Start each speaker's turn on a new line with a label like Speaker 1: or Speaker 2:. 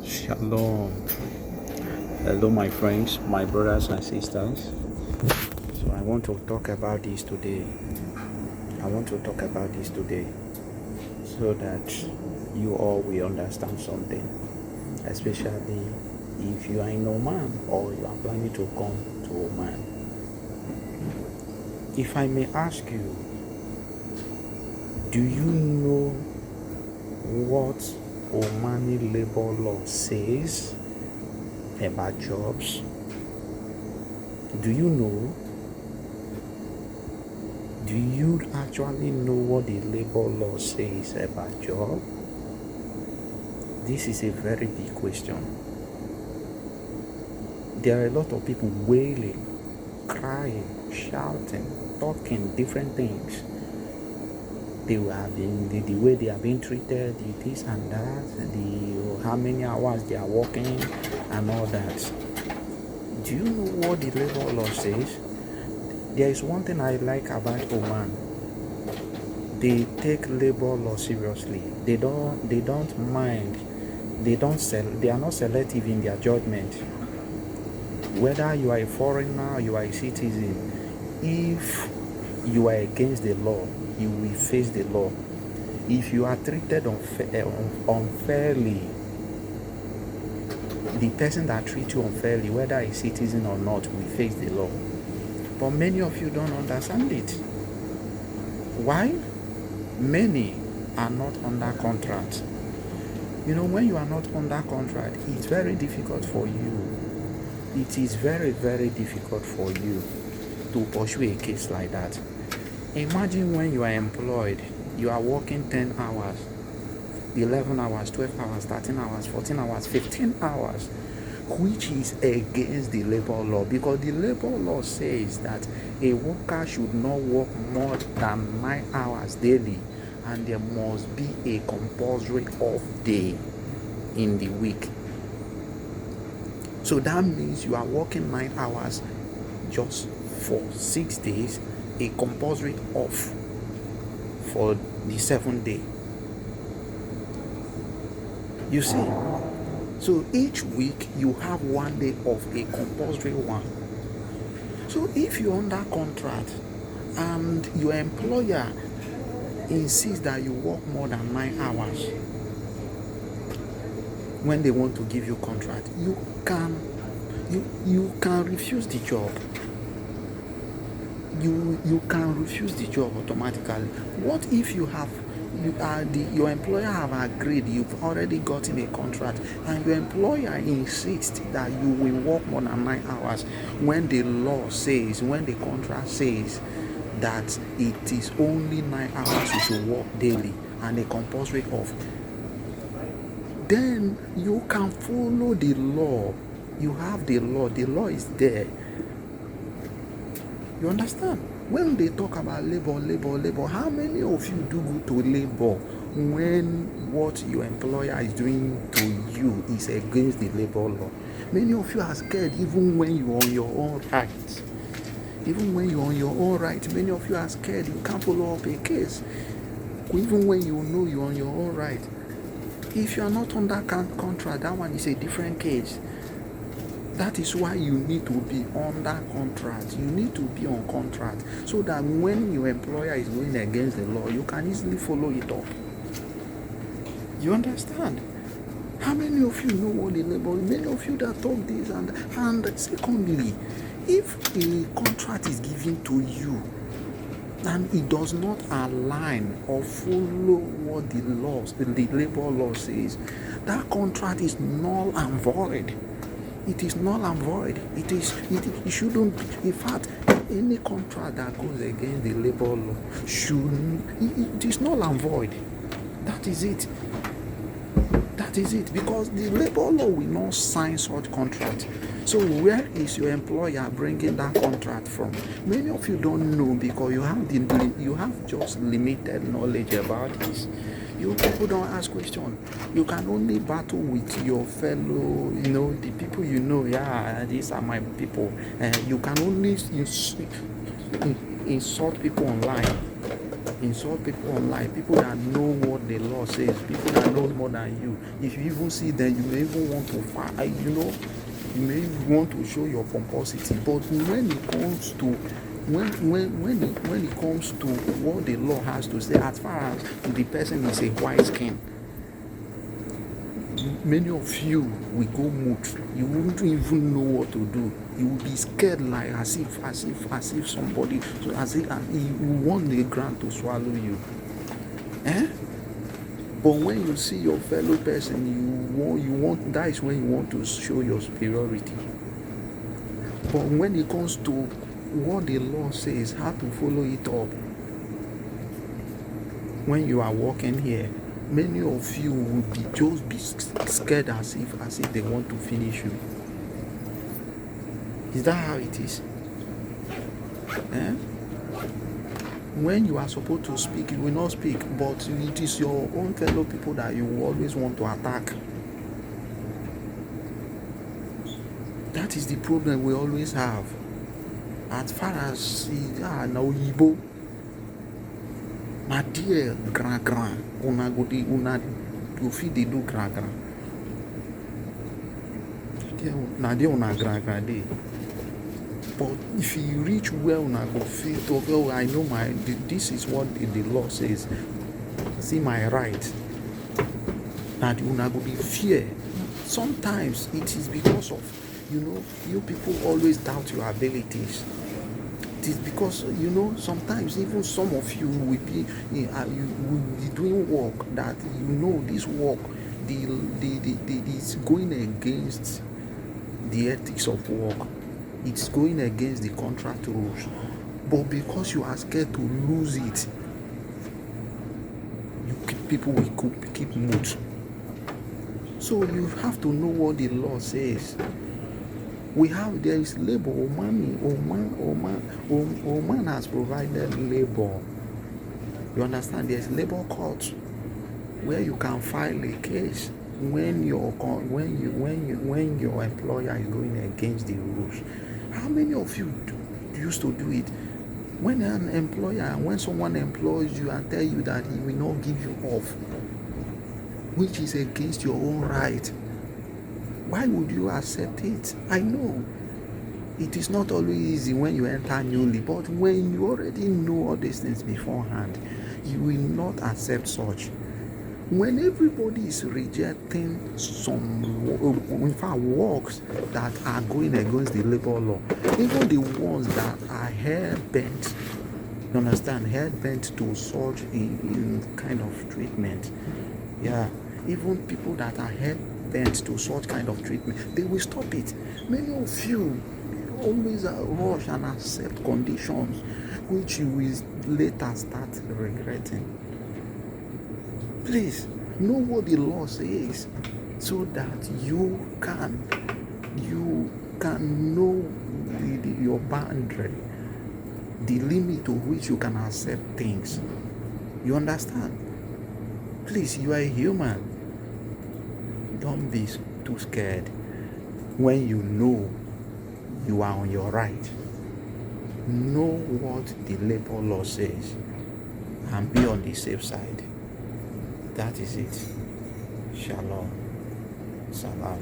Speaker 1: Shalom. Hello, my friends, my brothers and sisters. So, I want to talk about this today. So that you all will understand something, especially if you are in Oman or you are planning to come to Oman. If I may ask you, do you know what Omani Labour law says about jobs? Do you know? Do you actually know what the labor law says about job? This is a very big question. There are a lot of people wailing, crying, shouting, talking different things. The way they are being treated, this and that, how many hours they are working and all that. Do you know what the labor law says? There is one thing I like about Oman. They take labor law seriously. They don't mind. They are not selective in their judgment. Whether you are a foreigner, you are a citizen, if you are against the law, you will face the law. If you are treated unfairly, the person that treats you unfairly, whether a citizen or not, will face the law. But many of you don't understand it. Why? Many are not under contract. When you are not under contract, it's very difficult for you. It is very, very difficult for you to pursue a case like that. Imagine when you are employed, you are working 10 hours, 11 hours, 12 hours, 13 hours, 14 hours, 15 hours, which is against the labor law, because the labor law says that a worker should not work more than 9 hours daily, and there must be a compulsory off day in the week. So that means you are working 9 hours just for 6 days, a compulsory off for the 7th day. You see, so each week you have 1 day of a compulsory one. So if you're under contract and your employer insists that you work more than 9 hours, when they want to give you contract, you can refuse the job. You can refuse the job automatically. What if your employer have agreed, you've already gotten a contract, and your employer insists that you will work more than 9 hours when the law says, when the contract says that it is only 9 hours you should work daily and a compulsory off? Then you can follow the law. You have the law is there. You understand? When they talk about labor, how many of you do go to labor when what your employer is doing to you is against the labor law? Many of you are scared even when you're on your own right. Even when you're on your own right, many of you are scared. You can't follow up a case. Even when you know you're on your own right. If you are not under contract, that one is a different case. That is why you need to be under contract. You need to be on contract so that when your employer is going against the law, you can easily follow it up. You understand? How many of you know what the labor? Many of you that talk this and secondly, if a contract is given to you and it does not align or follow what the labor law says, that contract is null and void. It is null and void. It shouldn't. In fact, any contract that goes against the labor law it is null and void. That is it. Because the labor law will not sign such contract. So where is your employer bringing that contract from? Many of you don't know because you have just limited knowledge about this. You people don't ask questions. You can only battle with your fellow, the people these are my people. You can only insult people online. insult people online, people that know what the law says, people that know more than you. If you even see them, you may even want to fight, you may want to show your pomposity. But when it comes to when it comes to what the law has to say, as far as the person is a white skin, many of you will go mute. You wouldn't even know what to do. You will be scared, like as if somebody, so as if you want the ground to swallow you. But when you see your fellow person, you want that is when you want to show your superiority. But when it comes to what the law says, how to follow it up, when you are walking here, many of you will be scared as if they want to finish you. Is that how it is? When you are supposed to speak, you will not speak, but it is your own fellow people that you always want to attack. That is the problem we always have. As far as now Igbo, my dear grand, una you feel they do grand. Now they una grand. But if you reach where una go feel to go, I know this is what the law says. See my right. Now una go be fear. Sometimes it is because of you people always doubt your abilities. It is because sometimes even some of you will be you will be doing work that this work is going against the ethics of work. It's going against the contract rules. But because you are scared to lose it, people will keep mute. So you have to know what the law says. There is labor. Oman has provided labor. You understand? There's labor court where you can file a case when your employer is going against the rules. How many of you used to do it? When someone employs you and tell you that he will not give you off, which is against your own right, why would you accept it? I know it is not always easy when you enter newly, but when you already know all these things beforehand, you will not accept such. When everybody is rejecting works that are going against the labor law, even the ones that are hell-bent, you understand, hell-bent to such in kind of treatment, even people that are hell-bent to such kind of treatment, they will stop it. Many of you always rush and accept conditions which you will later start regretting. Please know what the law says so that you can know your boundary, the limit to which you can accept things. You understand? Please, you are a human. Don't be too scared when you know you are on your right. Know what the labor law says and be on the safe side. That is it. Shalom. Salam.